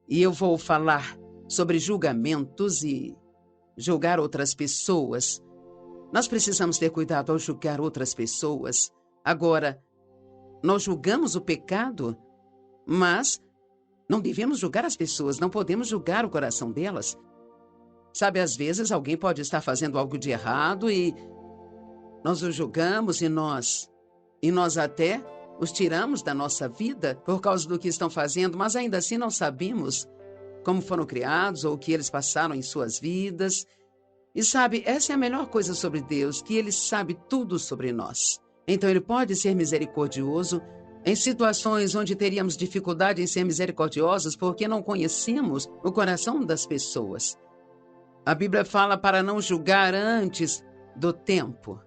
E eu vou falar sobre julgamentos e julgar outras pessoas. Nós precisamos ter cuidado ao julgar outras pessoas. Agora, nós julgamos o pecado, mas não devemos julgar as pessoas, não podemos julgar o coração delas. Sabe, às vezes alguém pode estar fazendo algo de errado e nós o julgamos e nós até os tiramos da nossa vida por causa do que estão fazendo, mas ainda assim não sabemos como foram criados ou o que eles passaram em suas vidas. E sabe, essa é a melhor coisa sobre Deus, que Ele sabe tudo sobre nós. Então Ele pode ser misericordioso em situações onde teríamos dificuldade em ser misericordiosos porque não conhecemos o coração das pessoas. A Bíblia fala para não julgar antes do tempo.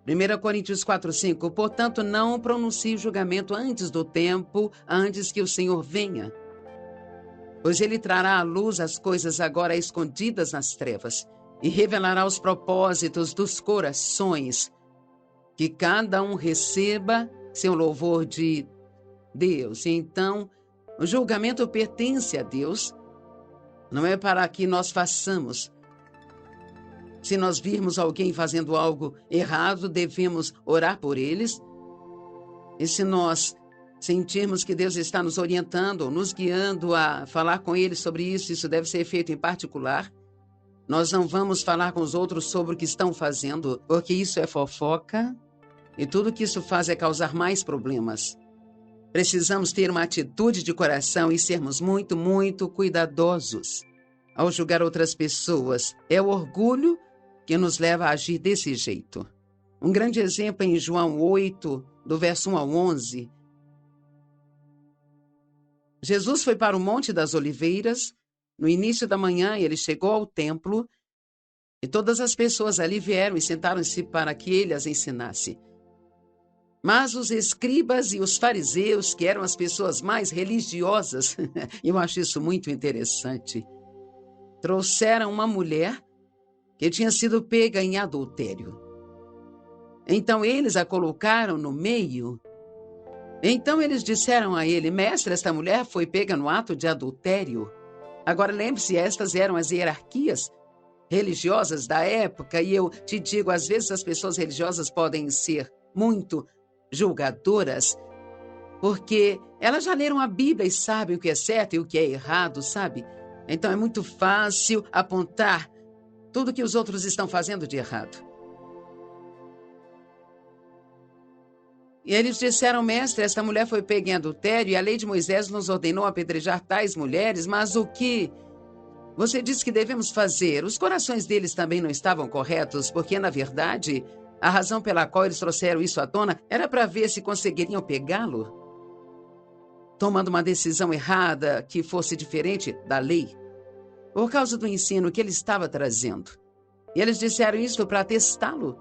1 Coríntios 4:5, portanto, não pronuncie julgamento antes do tempo, antes que o Senhor venha. Pois Ele trará à luz as coisas agora escondidas nas trevas e revelará os propósitos dos corações, que cada um receba seu louvor de Deus. Então, o julgamento pertence a Deus, não é para que nós façamos. Se nós virmos alguém fazendo algo errado, devemos orar por eles. E se nós sentirmos que Deus está nos orientando, nos guiando a falar com eles sobre isso, isso deve ser feito em particular. Nós não vamos falar com os outros sobre o que estão fazendo, porque isso é fofoca e tudo que isso faz é causar mais problemas. Precisamos ter uma atitude de coração e sermos muito, muito cuidadosos ao julgar outras pessoas. É o orgulho que nos leva a agir desse jeito. Um grande exemplo é em João 8, do verso 1 ao 11. Jesus foi para o Monte das Oliveiras. No início da manhã, ele chegou ao templo e todas as pessoas ali vieram e sentaram-se para que ele as ensinasse. Mas os escribas e os fariseus, que eram as pessoas mais religiosas, eu acho isso muito interessante, trouxeram uma mulher que tinha sido pega em adultério. Então eles a colocaram no meio. Então eles disseram a ele: mestre, esta mulher foi pega no ato de adultério. Agora lembre-se, estas eram as hierarquias religiosas da época, e eu te digo, às vezes as pessoas religiosas podem ser muito julgadoras, porque elas já leram a Bíblia e sabem o que é certo e o que é errado, sabe? Então é muito fácil apontar tudo que os outros estão fazendo de errado. E eles disseram: mestre, esta mulher foi pega em adultério e a lei de Moisés nos ordenou apedrejar tais mulheres, mas o que você disse que devemos fazer? Os corações deles também não estavam corretos, porque, na verdade, a razão pela qual eles trouxeram isso à tona era para ver se conseguiriam pegá-lo, tomando uma decisão errada que fosse diferente da lei, por causa do ensino que ele estava trazendo. E eles disseram isso para testá-lo,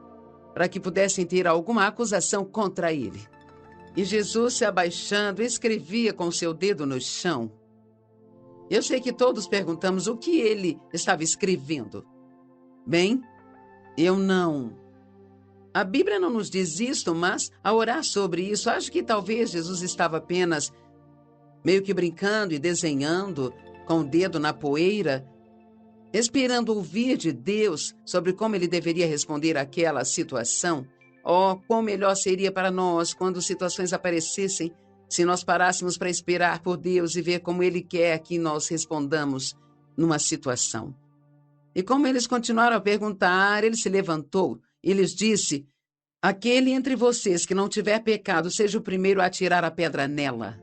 para que pudessem ter alguma acusação contra ele. E Jesus, se abaixando, escrevia com seu dedo no chão. Eu sei que todos perguntamos o que ele estava escrevendo. Bem, eu não. A Bíblia não nos diz isto, mas ao orar sobre isso, acho que talvez Jesus estava apenas meio que brincando e desenhando com o dedo na poeira, esperando ouvir de Deus sobre como ele deveria responder àquela situação. Oh, quão melhor seria para nós quando situações aparecessem, se nós parássemos para esperar por Deus e ver como Ele quer que nós respondamos numa situação. E como eles continuaram a perguntar, ele se levantou e lhes disse: aquele entre vocês que não tiver pecado, seja o primeiro a atirar a pedra nela.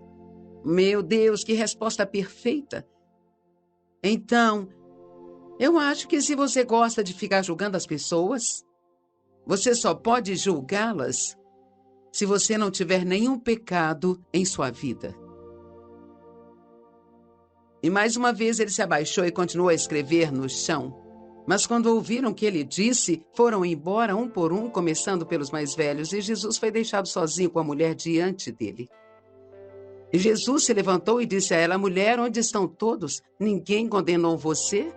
Meu Deus, que resposta perfeita! Então, eu acho que se você gosta de ficar julgando as pessoas, você só pode julgá-las se você não tiver nenhum pecado em sua vida. E mais uma vez ele se abaixou e continuou a escrever no chão. Mas quando ouviram o que ele disse, foram embora um por um, começando pelos mais velhos, e Jesus foi deixado sozinho com a mulher diante dele. E Jesus se levantou e disse a ela: mulher, onde estão todos? Ninguém condenou você?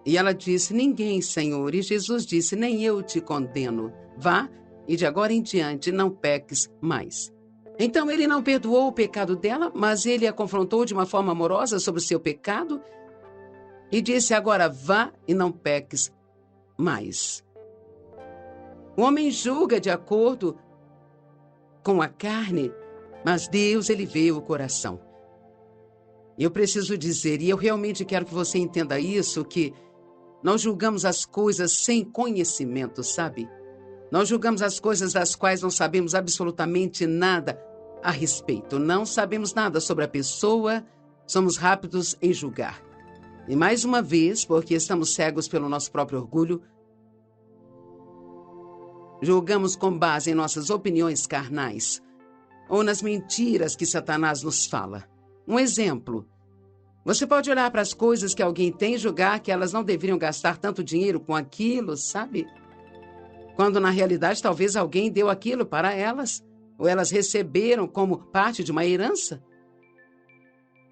E ela disse: ninguém, Senhor. E Jesus disse: nem eu te condeno. Vá, e de agora em diante não peques mais. Então ele não perdoou o pecado dela, mas ele a confrontou de uma forma amorosa sobre o seu pecado e disse: agora vá e não peques mais. O homem julga de acordo com a carne, mas Deus, ele vê o coração. Eu preciso dizer, e eu realmente quero que você entenda isso, que nós julgamos as coisas sem conhecimento, sabe? Nós julgamos as coisas das quais não sabemos absolutamente nada a respeito. Não sabemos nada sobre a pessoa, somos rápidos em julgar. E mais uma vez, porque estamos cegos pelo nosso próprio orgulho, julgamos com base em nossas opiniões carnais ou nas mentiras que Satanás nos fala. Um exemplo: você pode olhar para as coisas que alguém tem e julgar que elas não deveriam gastar tanto dinheiro com aquilo, sabe? Quando na realidade talvez alguém deu aquilo para elas, ou elas receberam como parte de uma herança.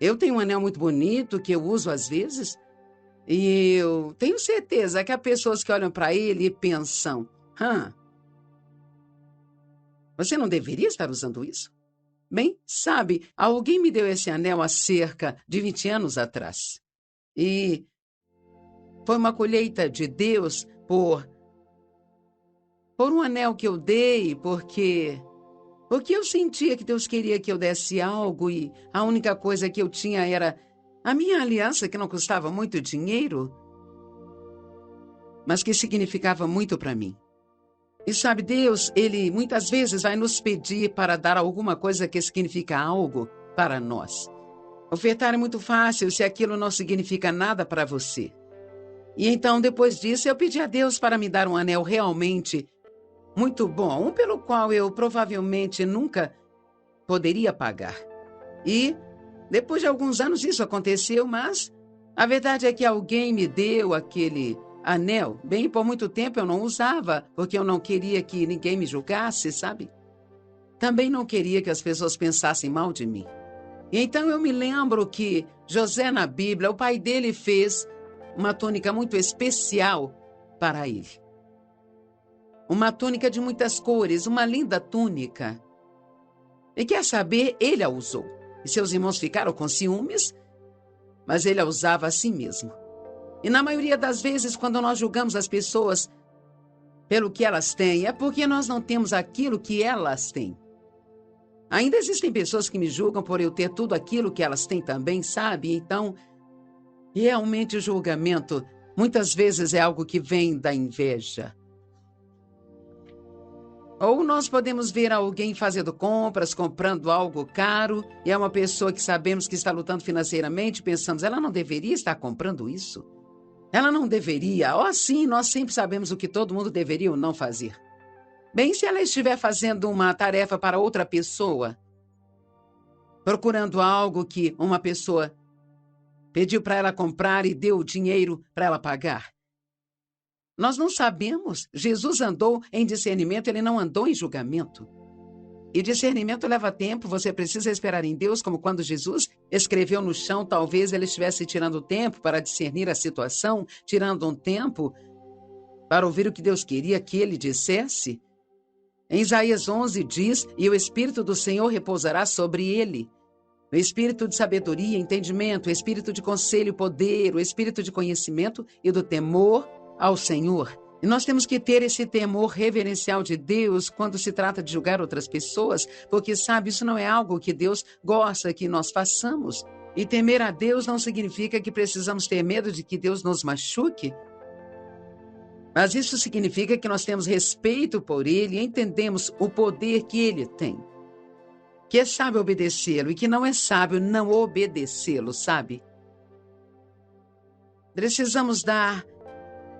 Eu tenho um anel muito bonito que eu uso às vezes, e eu tenho certeza que há pessoas que olham para ele e pensam: você não deveria estar usando isso? Bem, sabe, alguém me deu esse anel há cerca de 20 anos atrás. E foi uma colheita de Deus por um anel que eu dei, porque eu sentia que Deus queria que eu desse algo e a única coisa que eu tinha era a minha aliança, que não custava muito dinheiro, mas que significava muito para mim. E sabe, Deus, ele muitas vezes vai nos pedir para dar alguma coisa que significa algo para nós. Ofertar é muito fácil se aquilo não significa nada para você. E então, depois disso, eu pedi a Deus para me dar um anel realmente muito bom, um pelo qual eu provavelmente nunca poderia pagar. E, depois de alguns anos, isso aconteceu, mas a verdade é que alguém me deu aquele anel. Bem, por muito tempo eu não usava, porque eu não queria que ninguém me julgasse, sabe? Também não queria que as pessoas pensassem mal de mim. E então eu me lembro que José, na Bíblia, o pai dele fez uma túnica muito especial para ele. Uma túnica de muitas cores, uma linda túnica. E quer saber, ele a usou. E seus irmãos ficaram com ciúmes, mas ele a usava assim mesmo. E na maioria das vezes, quando nós julgamos as pessoas pelo que elas têm, é porque nós não temos aquilo que elas têm. Ainda existem pessoas que me julgam por eu ter tudo aquilo que elas têm também, sabe? Então, realmente o julgamento muitas vezes é algo que vem da inveja. Ou nós podemos ver alguém fazendo compras, comprando algo caro, e é uma pessoa que sabemos que está lutando financeiramente, pensamos, ela não deveria estar comprando isso? Ela não deveria. Sim, nós sempre sabemos o que todo mundo deveria ou não fazer. Bem, se ela estiver fazendo uma tarefa para outra pessoa, procurando algo que uma pessoa pediu para ela comprar e deu o dinheiro para ela pagar. Nós não sabemos. Jesus andou em discernimento, ele não andou em julgamento. E discernimento leva tempo, você precisa esperar em Deus, como quando Jesus escreveu no chão, talvez ele estivesse tirando tempo para discernir a situação, tirando um tempo para ouvir o que Deus queria que ele dissesse. Em Isaías 11 diz, e o Espírito do Senhor repousará sobre ele. O Espírito de sabedoria, entendimento, o Espírito de conselho e poder, o Espírito de conhecimento e do temor ao Senhor. E nós temos que ter esse temor reverencial de Deus quando se trata de julgar outras pessoas, porque, sabe, isso não é algo que Deus gosta que nós façamos. E temer a Deus não significa que precisamos ter medo de que Deus nos machuque. Mas isso significa que nós temos respeito por Ele e entendemos o poder que Ele tem. Que é sábio obedecê-lo e que não é sábio não obedecê-lo, sabe? Precisamos dar...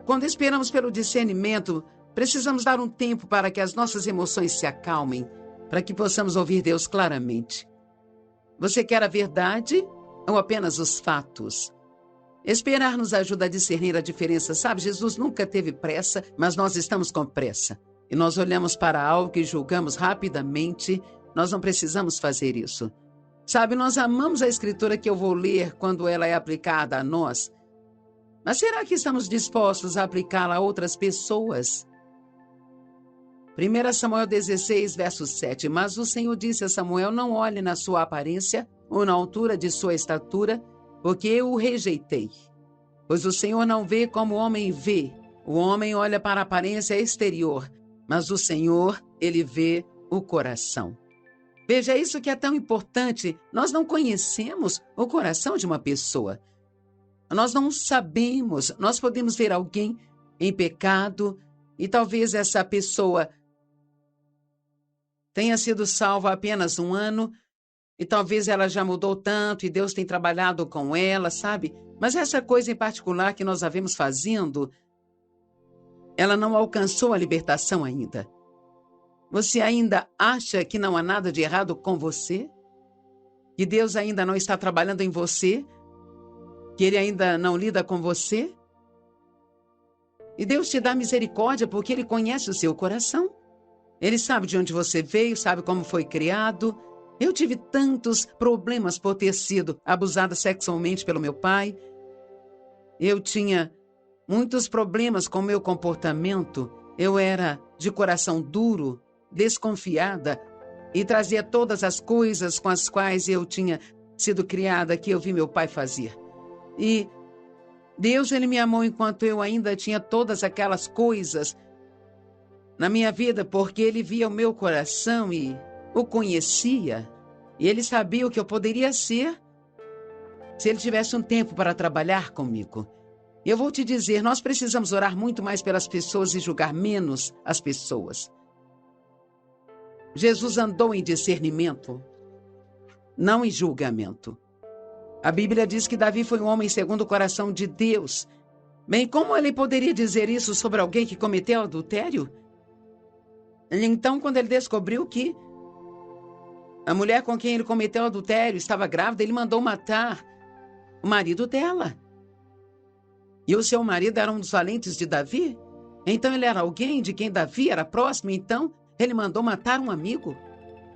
Quando esperamos pelo discernimento, precisamos dar um tempo para que as nossas emoções se acalmem, para que possamos ouvir Deus claramente. Você quer a verdade ou apenas os fatos? Esperar nos ajuda a discernir a diferença, sabe? Jesus nunca teve pressa, mas nós estamos com pressa. E nós olhamos para algo e julgamos rapidamente. Nós não precisamos fazer isso. Sabe, nós amamos a escritura que eu vou ler quando ela é aplicada a nós. Mas será que estamos dispostos a aplicá-la a outras pessoas? 1 Samuel 16, verso 7. Mas o Senhor disse a Samuel: não olhe na sua aparência ou na altura de sua estatura, porque eu o rejeitei. Pois o Senhor não vê como o homem vê. O homem olha para a aparência exterior, mas o Senhor, ele vê o coração. Veja, isso que é tão importante. Nós não conhecemos o coração de uma pessoa. Nós não sabemos. Nós podemos ver alguém em pecado e talvez essa pessoa tenha sido salva há apenas 1 ano e talvez ela já mudou tanto e Deus tem trabalhado com ela, sabe? Mas essa coisa em particular que nós a vemos fazendo, ela não alcançou a libertação ainda. Você ainda acha que não há nada de errado com você? Que Deus ainda não está trabalhando em você? Que Ele ainda não lida com você? E Deus te dá misericórdia porque Ele conhece o seu coração. Ele sabe de onde você veio, sabe como foi criado. Eu tive tantos problemas por ter sido abusada sexualmente pelo meu pai. Eu tinha muitos problemas com o meu comportamento. Eu era de coração duro, desconfiada e trazia todas as coisas com as quais eu tinha sido criada que eu vi meu pai fazer. E Deus, Ele me amou enquanto eu ainda tinha todas aquelas coisas na minha vida, porque Ele via o meu coração e o conhecia. E Ele sabia o que eu poderia ser se Ele tivesse um tempo para trabalhar comigo. Eu vou te dizer, nós precisamos orar muito mais pelas pessoas e julgar menos as pessoas. Jesus andou em discernimento, não em julgamento. A Bíblia diz que Davi foi um homem segundo o coração de Deus. Bem, como ele poderia dizer isso sobre alguém que cometeu adultério? Então, quando ele descobriu que a mulher com quem ele cometeu adultério estava grávida, ele mandou matar o marido dela. E o seu marido era um dos valentes de Davi? Então ele era alguém de quem Davi era próximo, então ele mandou matar um amigo?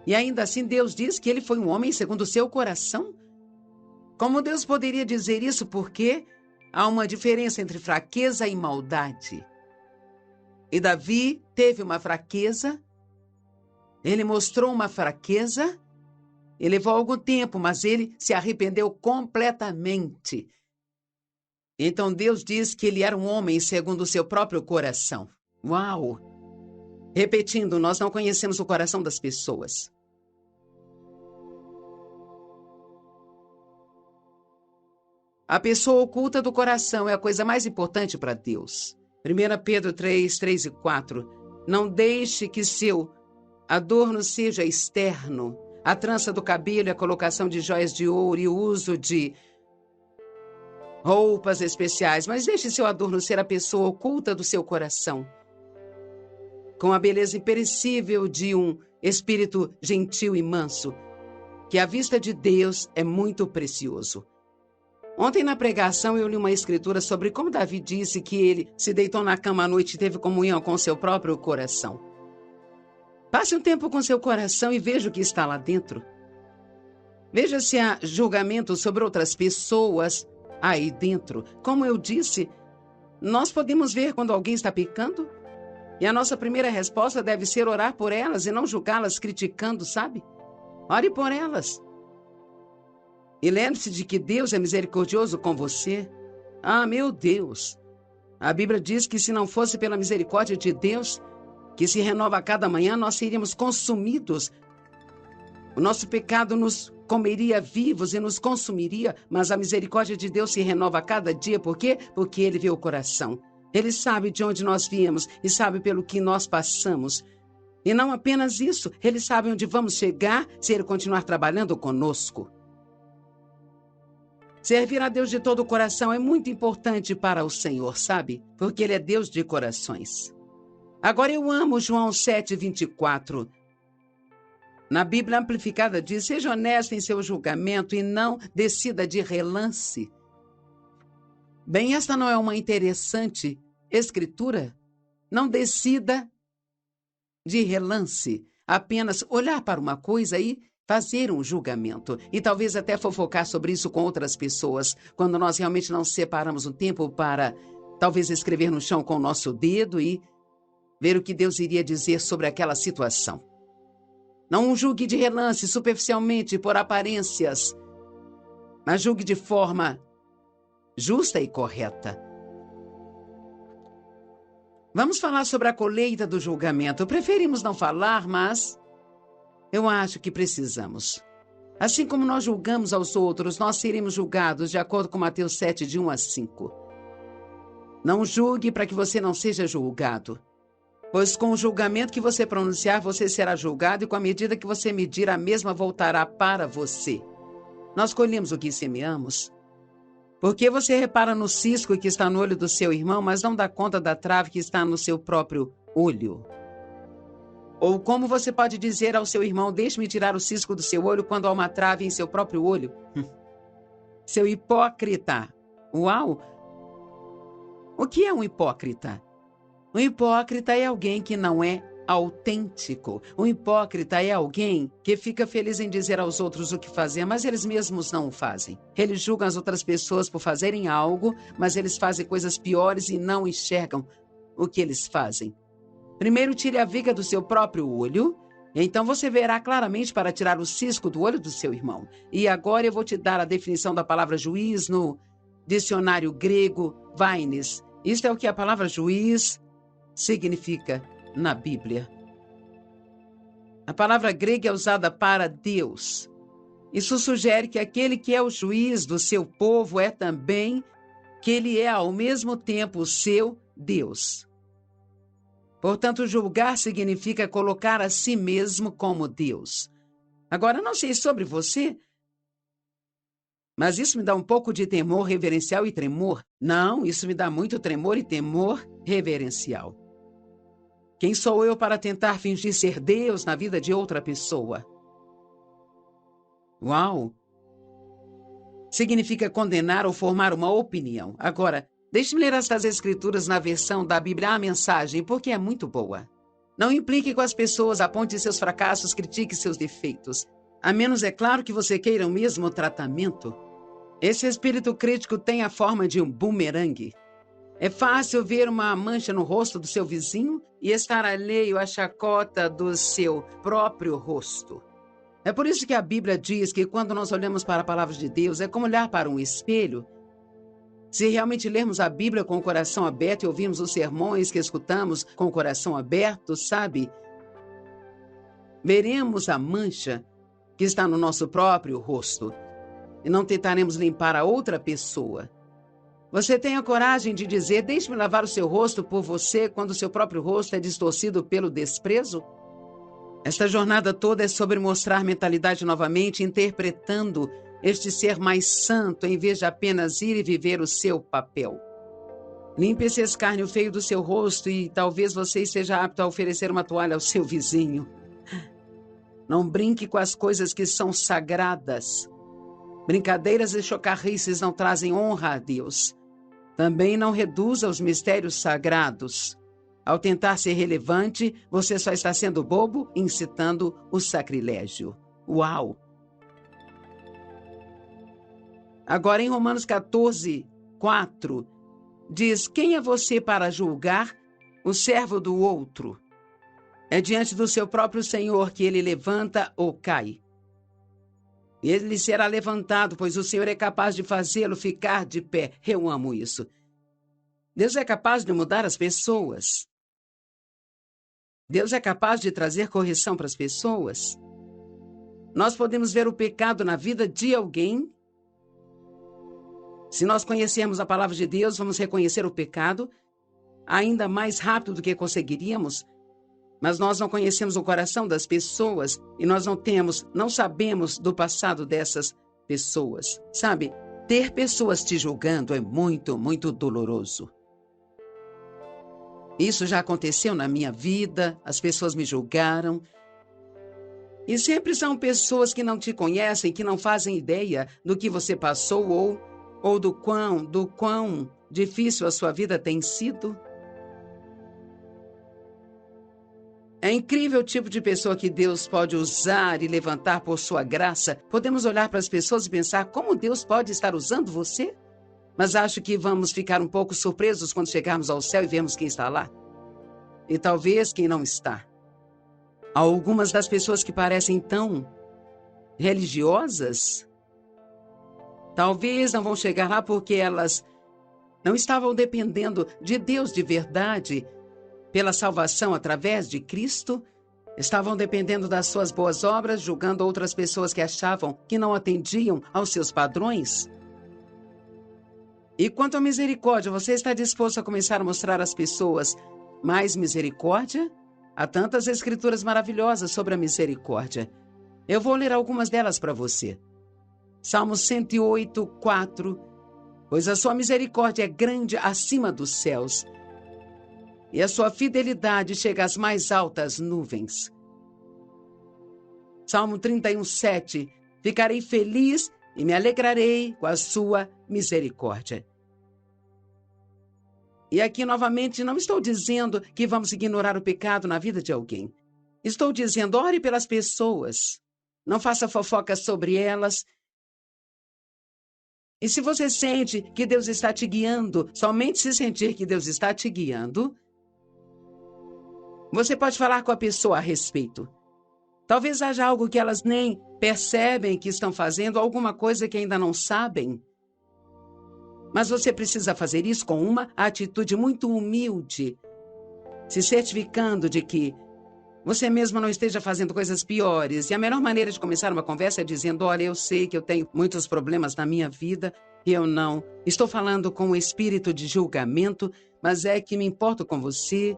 E ainda assim Deus diz que ele foi um homem segundo o seu coração? Como Deus poderia dizer isso? Porque há uma diferença entre fraqueza e maldade. E Davi teve uma fraqueza, ele mostrou uma fraqueza, e levou algum tempo, mas ele se arrependeu completamente. Então Deus diz que ele era um homem segundo o seu próprio coração. Uau! Repetindo, nós não conhecemos o coração das pessoas. A pessoa oculta do coração é a coisa mais importante para Deus. 1 Pedro 3, 3 e 4. Não deixe que seu adorno seja externo, a trança do cabelo e a colocação de joias de ouro e o uso de roupas especiais, mas deixe seu adorno ser a pessoa oculta do seu coração, com a beleza imperecível de um espírito gentil e manso, que à vista de Deus é muito precioso. Ontem na pregação eu li uma escritura sobre como Davi disse que ele se deitou na cama à noite e teve comunhão com seu próprio coração. Passe um tempo com seu coração e veja o que está lá dentro. Veja se há julgamento sobre outras pessoas aí dentro. Como eu disse, nós podemos ver quando alguém está pecando e a nossa primeira resposta deve ser orar por elas e não julgá-las criticando, sabe? Ore por elas. E lembre-se de que Deus é misericordioso com você. Ah, meu Deus! A Bíblia diz que se não fosse pela misericórdia de Deus, que se renova a cada manhã, nós seríamos consumidos. O nosso pecado nos comeria vivos e nos consumiria, mas a misericórdia de Deus se renova a cada dia. Por quê? Porque Ele vê o coração. Ele sabe de onde nós viemos e sabe pelo que nós passamos. E não apenas isso, Ele sabe onde vamos chegar se Ele continuar trabalhando conosco. Servir a Deus de todo o coração é muito importante para o Senhor, sabe? Porque Ele é Deus de corações. Agora eu amo João 7, 24. Na Bíblia Amplificada diz: seja honesto em seu julgamento e não decida de relance. Bem, esta não é uma interessante escritura? Não decida de relance, apenas olhar para uma coisa e fazer um julgamento. E talvez até fofocar sobre isso com outras pessoas, quando nós realmente não separamos um tempo para talvez escrever no chão com o nosso dedo e ver o que Deus iria dizer sobre aquela situação. Não julgue de relance, superficialmente, por aparências, mas julgue de forma justa e correta. Vamos falar sobre a colheita do julgamento. Preferimos não falar, mas eu acho que precisamos. Assim como nós julgamos aos outros, nós seremos julgados, de acordo com Mateus 7, de 1 a 5. Não julgue para que você não seja julgado, pois com o julgamento que você pronunciar, você será julgado, e com a medida que você medir, a mesma voltará para você. Nós colhemos o que semeamos. Porque você repara no cisco que está no olho do seu irmão, mas não dá conta da trave que está no seu próprio olho? Ou como você pode dizer ao seu irmão, deixe-me tirar o cisco do seu olho, quando há uma trave em seu próprio olho? Seu hipócrita! Uau! O que é um hipócrita? Um hipócrita é alguém que não é autêntico. Um hipócrita é alguém que fica feliz em dizer aos outros o que fazer, mas eles mesmos não o fazem. Eles julgam as outras pessoas por fazerem algo, mas eles fazem coisas piores e não enxergam o que eles fazem. Primeiro, tire a viga do seu próprio olho, e então você verá claramente para tirar o cisco do olho do seu irmão. E agora eu vou te dar a definição da palavra juiz no dicionário grego Vines. Isto é o que a palavra juiz significa na Bíblia. A palavra grega é usada para Deus. Isso sugere que aquele que é o juiz do seu povo é também que ele é ao mesmo tempo o seu Deus. Portanto, julgar significa colocar a si mesmo como Deus. Agora, não sei sobre você, mas isso me dá um pouco de temor reverencial e tremor. Não, isso me dá muito tremor e temor reverencial. Quem sou eu para tentar fingir ser Deus na vida de outra pessoa? Uau! Significa condenar ou formar uma opinião. Agora, deixe-me ler estas escrituras na versão da Bíblia, a mensagem, porque é muito boa. Não implique com as pessoas, aponte seus fracassos, critique seus defeitos. A menos, é claro, que você queira o mesmo tratamento. Esse espírito crítico tem a forma de um bumerangue. É fácil ver uma mancha no rosto do seu vizinho e estar alheio à chacota do seu próprio rosto. É por isso que a Bíblia diz que quando nós olhamos para a palavra de Deus, é como olhar para um espelho. Se realmente lermos a Bíblia com o coração aberto e ouvirmos os sermões que escutamos com o coração aberto, sabe? Veremos a mancha que está no nosso próprio rosto e não tentaremos limpar a outra pessoa. Você tem a coragem de dizer, deixe-me lavar o seu rosto por você, quando o seu próprio rosto é distorcido pelo desprezo? Esta jornada toda é sobre mostrar mentalidade novamente, interpretando este ser mais santo, em vez de apenas ir e viver o seu papel. Limpe esse escárnio feio do seu rosto e talvez você esteja apto a oferecer uma toalha ao seu vizinho. Não brinque com as coisas que são sagradas. Brincadeiras e chocarrices não trazem honra a Deus. Também não reduza os mistérios sagrados. Ao tentar ser relevante, você só está sendo bobo, incitando o sacrilégio. Uau! Agora, em Romanos 14, 4, diz, quem é você para julgar o servo do outro? É diante do seu próprio Senhor que ele levanta ou cai. Ele será levantado, pois o Senhor é capaz de fazê-lo ficar de pé. Eu amo isso. Deus é capaz de mudar as pessoas. Deus é capaz de trazer correção para as pessoas. Nós podemos ver o pecado na vida de alguém. Se nós conhecermos a palavra de Deus, vamos reconhecer o pecado ainda mais rápido do que conseguiríamos. Mas nós não conhecemos o coração das pessoas e nós não sabemos do passado dessas pessoas. Sabe, ter pessoas te julgando é muito, muito doloroso. Isso já aconteceu na minha vida, as pessoas me julgaram. E sempre são pessoas que não te conhecem, que não fazem ideia do que você passou ou do quão difícil a sua vida tem sido. É incrível o tipo de pessoa que Deus pode usar e levantar por sua graça. Podemos olhar para as pessoas e pensar como Deus pode estar usando você? Mas acho que vamos ficar um pouco surpresos quando chegarmos ao céu e vermos quem está lá. e talvez quem não está. Algumas das pessoas que parecem tão religiosas, talvez não vão chegar lá porque elas não estavam dependendo de Deus de verdade pela salvação através de Cristo. Estavam dependendo das suas boas obras, julgando outras pessoas que achavam que não atendiam aos seus padrões. E quanto à misericórdia, você está disposto a começar a mostrar às pessoas mais misericórdia? Há tantas escrituras maravilhosas sobre a misericórdia. Eu vou ler algumas delas para você. Salmo 108, 4. Pois a sua misericórdia é grande acima dos céus, e a sua fidelidade chega às mais altas nuvens. Salmo 31, 7. Ficarei feliz e me alegrarei com a sua misericórdia. E aqui, novamente, não estou dizendo que vamos ignorar o pecado na vida de alguém. Estou dizendo, ore pelas pessoas. Não faça fofoca sobre elas. E se você sente que Deus está te guiando, somente se sentir que Deus está te guiando, você pode falar com a pessoa a respeito. Talvez haja algo que elas nem percebem que estão fazendo, alguma coisa que ainda não sabem. Mas você precisa fazer isso com uma atitude muito humilde, se certificando de que você mesmo não esteja fazendo coisas piores. E a melhor maneira de começar uma conversa é dizendo, olha, eu sei que eu tenho muitos problemas na minha vida, e eu não estou falando com o espírito de julgamento, mas é que me importo com você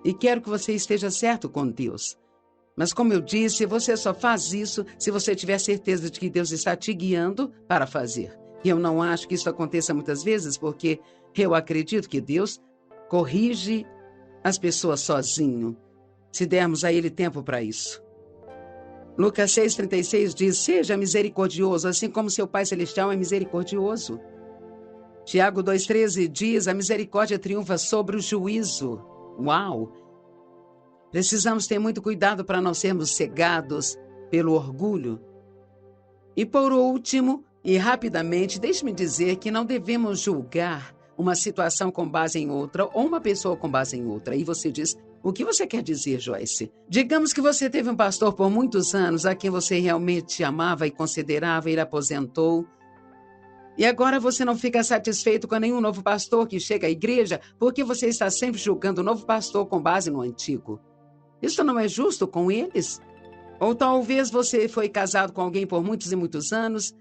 e quero que você esteja certo com Deus. Mas como eu disse, você só faz isso se você tiver certeza de que Deus está te guiando para fazer. E eu não acho que isso aconteça muitas vezes, porque eu acredito que Deus corrige as pessoas sozinho, se dermos a Ele tempo para isso. Lucas 6,36 diz, seja misericordioso, assim como seu Pai Celestial é misericordioso. Tiago 2,13 diz, a misericórdia triunfa sobre o juízo. Uau! Precisamos ter muito cuidado para não sermos cegados pelo orgulho. E por último, e rapidamente, deixe-me dizer que não devemos julgar uma situação com base em outra ou uma pessoa com base em outra. E você diz, o que você quer dizer, Joyce? Digamos que você teve um pastor por muitos anos a quem você realmente amava e considerava, ele aposentou. E agora você não fica satisfeito com nenhum novo pastor que chega à igreja porque você está sempre julgando o novo pastor com base no antigo. Isso não é justo com eles? Ou talvez você foi casado com alguém por muitos e muitos anos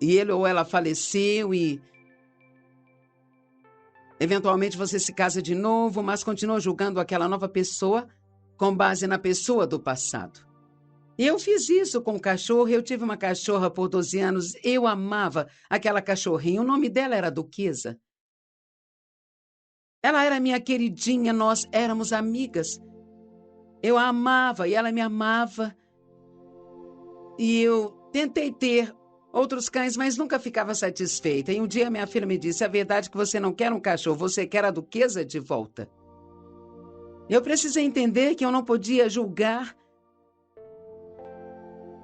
e ele ou ela faleceu e eventualmente você se casa de novo, mas continua julgando aquela nova pessoa com base na pessoa do passado. E eu fiz isso com o cachorro. Eu tive uma cachorra por 12 anos. Eu amava aquela cachorrinha. O nome dela era Duquesa. Ela era minha queridinha. Nós éramos amigas. Eu a amava e ela me amava. E eu tentei ter outros cães, mas nunca ficava satisfeita. E um dia minha filha me disse, a verdade é que você não quer um cachorro, você quer a Duquesa de volta. Eu precisei entender que eu não podia julgar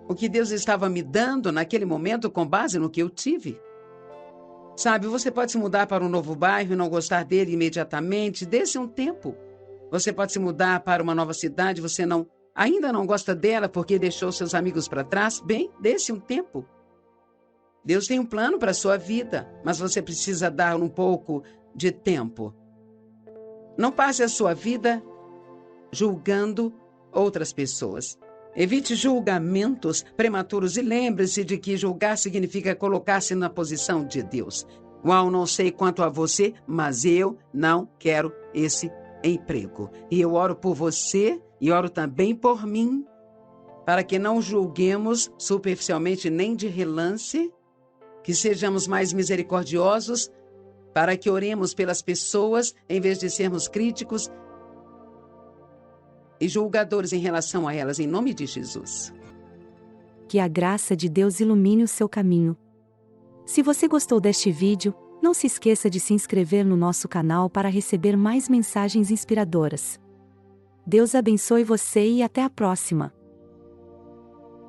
o que Deus estava me dando naquele momento com base no que eu tive. Sabe, você pode se mudar para um novo bairro e não gostar dele imediatamente, dê-se um tempo. Você pode se mudar para uma nova cidade, você ainda não gosta dela porque deixou seus amigos para trás. Bem, dê-se um tempo. Deus tem um plano para a sua vida, mas você precisa dar um pouco de tempo. Não passe a sua vida julgando outras pessoas. Evite julgamentos prematuros e lembre-se de que julgar significa colocar-se na posição de Deus. Uau, não sei quanto a você, mas eu não quero esse emprego. E eu oro por você e oro também por mim, para que não julguemos superficialmente nem de relance, que sejamos mais misericordiosos, para que oremos pelas pessoas em vez de sermos críticos e julgadores em relação a elas, em nome de Jesus. Que a graça de Deus ilumine o seu caminho. Se você gostou deste vídeo, não se esqueça de se inscrever no nosso canal para receber mais mensagens inspiradoras. Deus abençoe você e até a próxima!